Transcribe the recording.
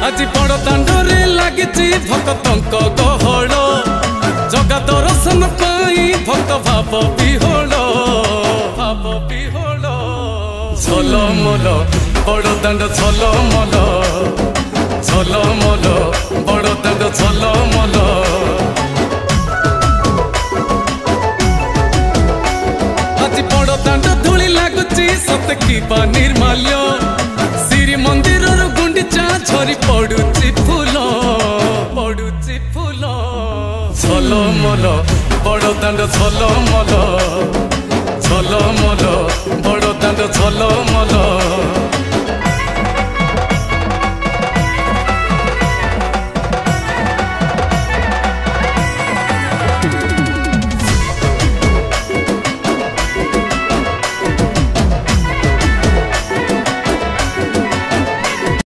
আজি बड़ दांडरे लागिची भक्तंक गहळ जगा दर्शन पाई भक्त भाव विहोल झलमल बड़ दांड झलमल झलमल बड़ दांड झलमल আজি बड़ दांड धूली लागुची सत की निर्माल्य श्री मंदिर गुंडीचा झरी पड़ुची फूल झलमल बड़ दांड झलमल झलमल बड़ दांड झलमल।